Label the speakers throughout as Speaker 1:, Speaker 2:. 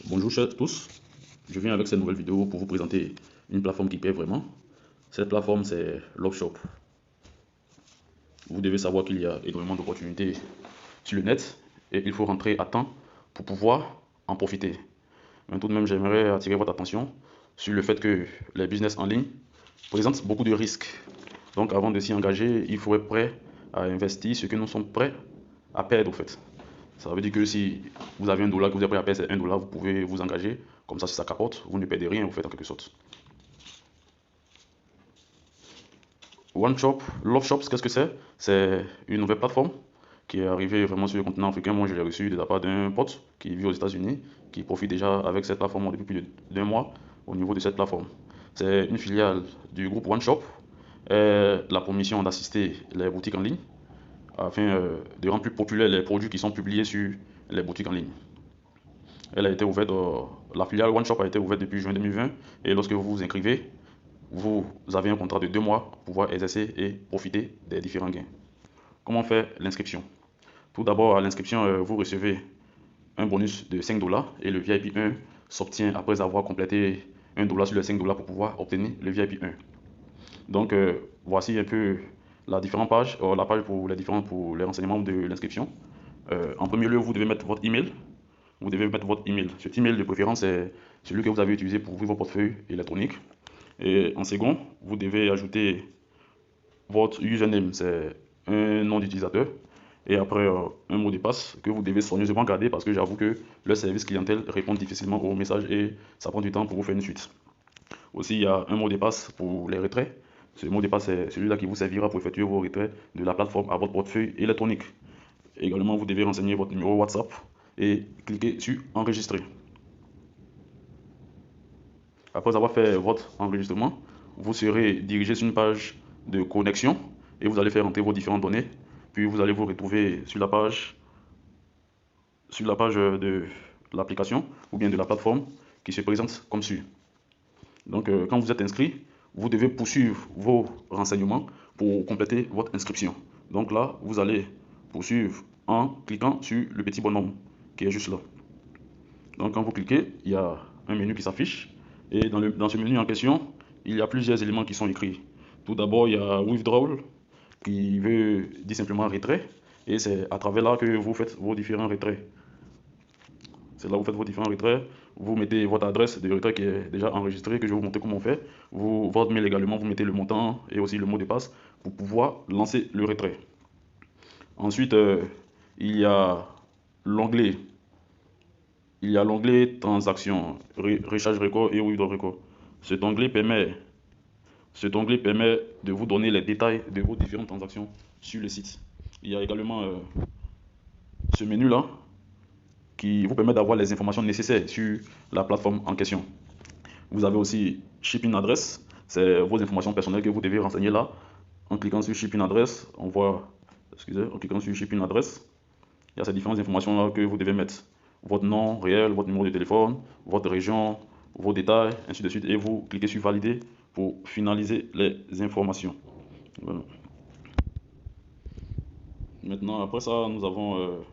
Speaker 1: Bonjour chers tous, je viens avec cette nouvelle vidéo pour vous présenter une plateforme qui paie vraiment. Cette plateforme c'est LoveShop. Vous devez savoir qu'il y a énormément d'opportunités sur le net et il faut rentrer à temps pour pouvoir en profiter. Mais tout de même j'aimerais attirer votre attention sur le fait que les business en ligne présentent beaucoup de risques. Donc avant de s'y engager, il faut être prêt à investir ce que nous sommes prêts à perdre au fait. Ça veut dire que si vous avez $1 que vous êtes prêt à payer, c'est $1, vous pouvez vous engager. Comme ça, si ça capote, vous ne perdez rien, vous faites en quelque sorte. OneShop, LoveShop, qu'est-ce que c'est? C'est une nouvelle plateforme qui est arrivée vraiment sur le continent africain. Moi, je l'ai reçu de la part d'un pote qui vit aux États-Unis, qui profite déjà avec cette plateforme depuis plus d'un mois au niveau de cette plateforme. C'est une filiale du groupe OneShop. La permission d'assister les boutiques en ligne afin de rendre plus populaires les produits qui sont publiés sur les boutiques en ligne. Elle a été ouverte, la filiale OneShop a été ouverte depuis juin 2020 et lorsque vous vous inscrivez, vous avez un contrat de 2 mois pour pouvoir exercer et profiter des différents gains. Comment faire l'inscription? Tout d'abord, à l'inscription, vous recevez un bonus de $5 et le VIP 1 s'obtient après avoir complété $1 sur les $5 pour pouvoir obtenir le VIP 1. Donc, voici un peu la différente page, la page pour les renseignements de l'inscription. En premier lieu, vous devez mettre votre email. Vous devez mettre votre email. Cet email de préférence est celui que vous avez utilisé pour ouvrir votre portefeuille électronique. Et en second, vous devez ajouter votre username, c'est un nom d'utilisateur. Et après, un mot de passe que vous devez soigneusement garder parce que j'avoue que le service clientèle répond difficilement aux messages et ça prend du temps pour vous faire une suite. Aussi, il y a un mot de passe pour les retraits. Ce mot de passe est celui-là qui vous servira pour effectuer vos retraits de la plateforme à votre portefeuille électronique. Également, vous devez renseigner votre numéro WhatsApp et cliquer sur enregistrer. Après avoir fait votre enregistrement, vous serez dirigé sur une page de connexion et vous allez faire entrer vos différentes données. Puis vous allez vous retrouver sur la page de l'application ou bien de la plateforme qui se présente comme suit. Donc quand vous êtes inscrit, vous devez poursuivre vos renseignements pour compléter votre inscription. Donc là, vous allez poursuivre en cliquant sur le petit bonhomme qui est juste là. Donc quand vous cliquez, il y a un menu qui s'affiche et dans ce menu en question, il y a plusieurs éléments qui sont écrits. Tout d'abord, il y a withdrawal qui veut dire simplement retrait et c'est à travers là que vous faites vos différents retraits. C'est là où vous faites vos différents retraits. Vous mettez votre adresse de retrait qui est déjà enregistrée, que je vais vous montrer comment on fait. Votre mail également, vous mettez le montant et aussi le mot de passe pour pouvoir lancer le retrait. Ensuite, il y a l'onglet transactions, recharge record et withdraw record. Cet onglet permet de vous donner les détails de vos différentes transactions sur le site. Il y a également ce menu là qui vous permet d'avoir les informations nécessaires sur la plateforme en question. Vous avez aussi shipping address, c'est vos informations personnelles que vous devez renseigner là. En cliquant sur shipping address, en cliquant sur shipping address, il y a ces différentes informations là que vous devez mettre. Votre nom réel, votre numéro de téléphone, votre région, vos détails, ainsi de suite. Et vous cliquez sur valider pour finaliser les informations. Voilà. Maintenant, après ça, nous avons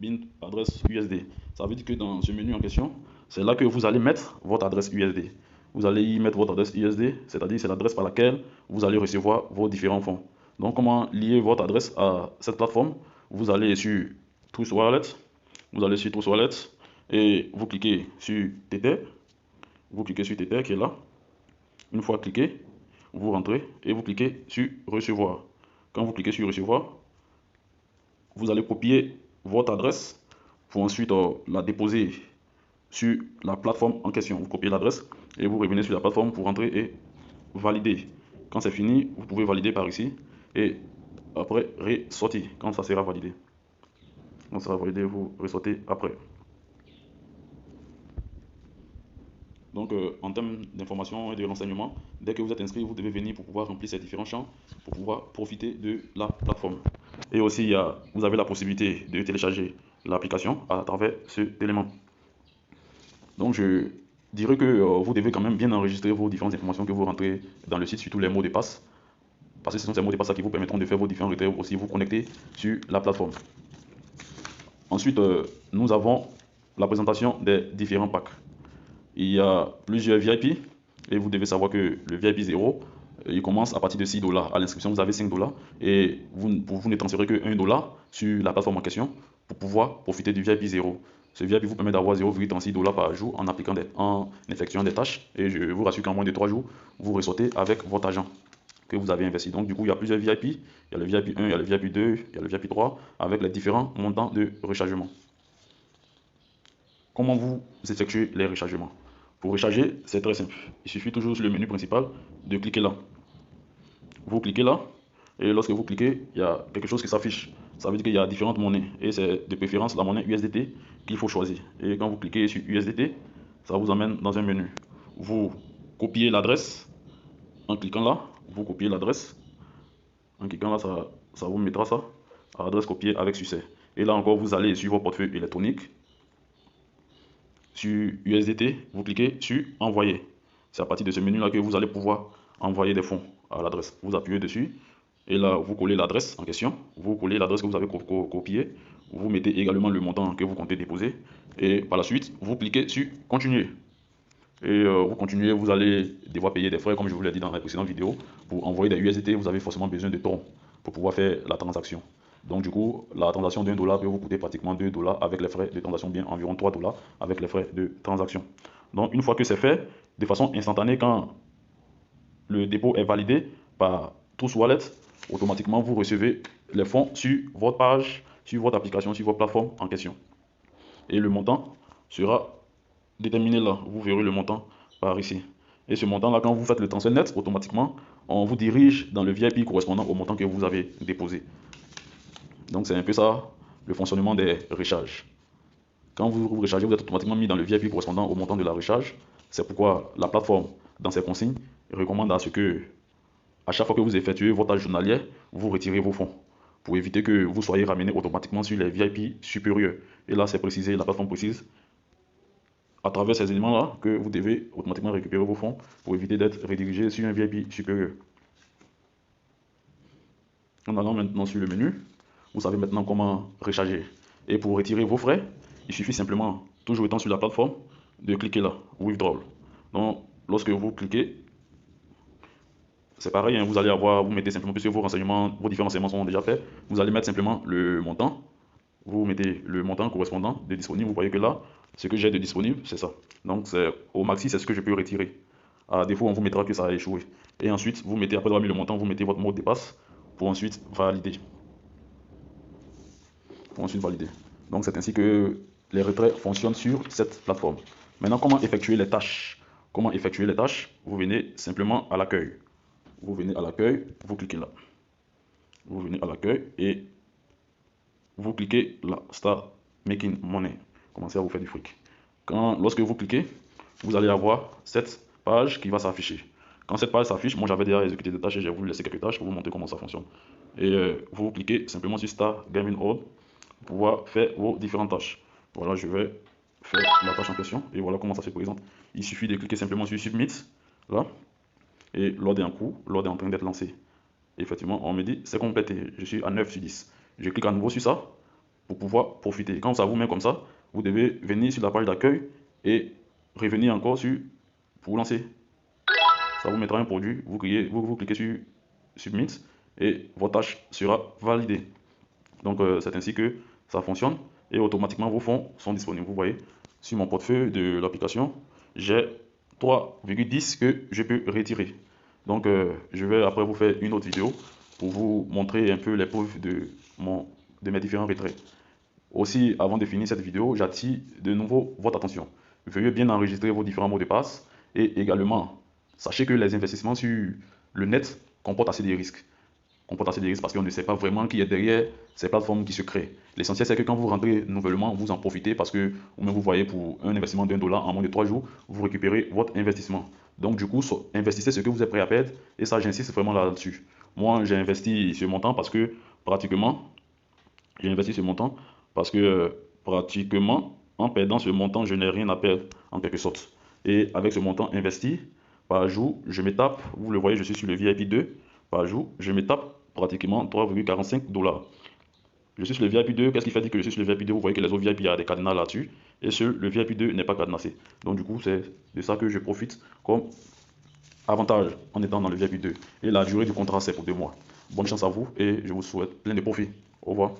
Speaker 1: bin adresse USD. Ça veut dire que dans ce menu en question, c'est là que vous allez mettre votre adresse USD. Vous allez y mettre votre adresse USD, c'est-à-dire c'est l'adresse par laquelle vous allez recevoir vos différents fonds. Donc, comment lier votre adresse à cette plateforme? Vous allez sur Trust Wallet, et vous cliquez sur Tether. Vous cliquez sur Tether qui est là. Une fois cliqué, vous rentrez et vous cliquez sur Recevoir. Quand vous cliquez sur Recevoir, vous allez copier votre adresse pour ensuite la déposer sur la plateforme en question. Vous copiez l'adresse et vous revenez sur la plateforme pour rentrer et valider. Quand c'est fini, vous pouvez valider par ici et après ressortir quand ça sera validé. Quand ça sera validé, vous ressortez après. Donc, en termes d'information et de renseignements, dès que vous êtes inscrit, vous devez venir pour pouvoir remplir ces différents champs, pour pouvoir profiter de la plateforme. Et aussi, vous avez la possibilité de télécharger l'application à travers cet élément. Donc, je dirais que vous devez quand même bien enregistrer vos différentes informations que vous rentrez dans le site, surtout les mots de passe. Parce que ce sont ces mots de passe qui vous permettront de faire vos différents retraits, aussi vous connecter sur la plateforme. Ensuite, nous avons la présentation des différents packs. Il y a plusieurs VIP et vous devez savoir que le VIP 0, il commence à partir de 6 dollars. À l'inscription, vous avez 5 dollars et vous ne transférez que 1 dollar sur la plateforme en question pour pouvoir profiter du VIP 0. Ce VIP vous permet d'avoir 0,36 dollars par jour en effectuant des tâches. Et je vous rassure qu'en moins de 3 jours, vous ressortez avec votre argent que vous avez investi. Donc du coup, il y a plusieurs VIP. Il y a le VIP 1, il y a le VIP 2, il y a le VIP 3 avec les différents montants de rechargement. Comment vous effectuez les rechargements? Pour recharger, c'est très simple. Il suffit toujours sur le menu principal de cliquer là. Vous cliquez là et lorsque vous cliquez, il y a quelque chose qui s'affiche. Ça veut dire qu'il y a différentes monnaies et c'est de préférence la monnaie USDT qu'il faut choisir. Et quand vous cliquez sur USDT, ça vous amène dans un menu. Vous copiez l'adresse en cliquant là. Vous copiez l'adresse. En cliquant là, ça vous mettra ça. Adresse copiée avec succès. Et là encore, vous allez sur votre portefeuille électronique. Sur USDT, vous cliquez sur envoyer. C'est à partir de ce menu là que vous allez pouvoir envoyer des fonds à l'adresse. Vous appuyez dessus et là vous collez l'adresse en question, vous collez l'adresse que vous avez copiée, vous mettez également le montant que vous comptez déposer et par la suite vous cliquez sur continuer. Et vous continuez, vous allez devoir payer des frais comme je vous l'ai dit dans la précédente vidéo. Pour envoyer des USDT, vous avez forcément besoin de tron pour pouvoir faire la transaction. Donc du coup, la transaction d'1 dollar peut vous coûter pratiquement 2 dollars avec les frais de transaction, bien environ 3 dollars avec les frais de transaction. Donc une fois que c'est fait, de façon instantanée, quand le dépôt est validé par Trust Wallet, automatiquement vous recevez les fonds sur votre page, sur votre application, sur votre plateforme en question. Et le montant sera déterminé là. Vous verrez le montant par ici. Et ce montant-là, quand vous faites le transfert net, automatiquement, on vous dirige dans le VIP correspondant au montant que vous avez déposé. Donc c'est un peu ça, le fonctionnement des recharges. Quand vous rechargez, vous êtes automatiquement mis dans le VIP correspondant au montant de la recharge. C'est pourquoi la plateforme, dans ses consignes, recommande à ce que, à chaque fois que vous effectuez votre tâche journalière, vous retirez vos fonds pour éviter que vous soyez ramené automatiquement sur les VIP supérieurs. Et là, c'est précisé, la plateforme précise à travers ces éléments-là que vous devez automatiquement récupérer vos fonds pour éviter d'être redirigé sur un VIP supérieur. En allant maintenant sur le menu, vous savez maintenant comment recharger. Et pour retirer vos frais, il suffit simplement, toujours étant sur la plateforme, de cliquer là, Withdrawal. Donc, lorsque vous cliquez, c'est pareil, hein, vous allez avoir, vous mettez simplement, puisque vos différents renseignements sont déjà faits, vous allez mettre simplement le montant. Vous mettez le montant correspondant de disponible. Vous voyez que là, ce que j'ai de disponible, c'est ça. Donc, au maxi, c'est ce que je peux retirer. À défaut, on vous mettra que ça a échoué. Et ensuite, vous mettez, après avoir mis le montant, vous mettez votre mot de passe pour ensuite valider. Donc, c'est ainsi que les retraits fonctionnent sur cette plateforme. Maintenant, comment effectuer les tâches? Comment effectuer les tâches? Vous venez simplement à l'accueil. Vous venez à l'accueil, vous cliquez là. Vous venez à l'accueil et vous cliquez là, Start Making Money. Commencez à vous faire du fric. Lorsque vous cliquez, vous allez avoir cette page qui va s'afficher. Quand cette page s'affiche, moi j'avais déjà exécuté des tâches et j'ai voulu laisser quelques tâches pour vous montrer comment ça fonctionne. Et vous cliquez simplement sur Start Gaming Mode pour pouvoir faire vos différentes tâches. Voilà, je vais faire la tâche en question et voilà comment ça se présente. Il suffit de cliquer simplement sur Submit, là, et l'ordre est en cours, l'ordre est en train d'être lancé. Et effectivement, on me dit c'est complété, je suis à 9 sur 10. Je clique à nouveau sur ça pour pouvoir profiter. Quand ça vous met comme ça, vous devez venir sur la page d'accueil et revenir encore pour lancer. Ça vous mettra un produit, vous cliquez sur Submit et votre tâche sera validée. Donc c'est ainsi que ça fonctionne et automatiquement vos fonds sont disponibles. Vous voyez, sur mon portefeuille de l'application, j'ai 3,10 que je peux retirer. Donc je vais après vous faire une autre vidéo pour vous montrer un peu les preuves de mes différents retraits. Aussi, avant de finir cette vidéo, j'attire de nouveau votre attention. Veuillez bien enregistrer vos différents mots de passe et également, sachez que les investissements sur le net comportent assez de risques. Parce qu'on ne sait pas vraiment qui est derrière ces plateformes qui se créent. L'essentiel, c'est que quand vous rentrez nouvellement, vous en profitez parce que vous voyez pour un investissement d'1 dollar en moins de 3 jours, vous récupérez votre investissement. Donc du coup, investissez ce que vous êtes prêt à perdre et ça, j'insiste vraiment là-dessus. Moi, j'ai investi ce montant parce que pratiquement, pratiquement, en perdant ce montant, je n'ai rien à perdre en quelque sorte. Et avec ce montant investi, par jour, je me tape, vous le voyez, je suis sur le VIP 2, par jour, je me tape pratiquement 3,45 dollars. Je suis sur le VIP 2, qu'est-ce qui fait dire que je suis sur le VIP 2? Vous voyez que les autres VIP, il y a des cadenas là-dessus. et le VIP 2 n'est pas cadenassé. Donc du coup, c'est de ça que je profite comme avantage en étant dans le VIP 2. Et la durée du contrat, c'est pour 2 mois. Bonne chance à vous et je vous souhaite plein de profits. Au revoir.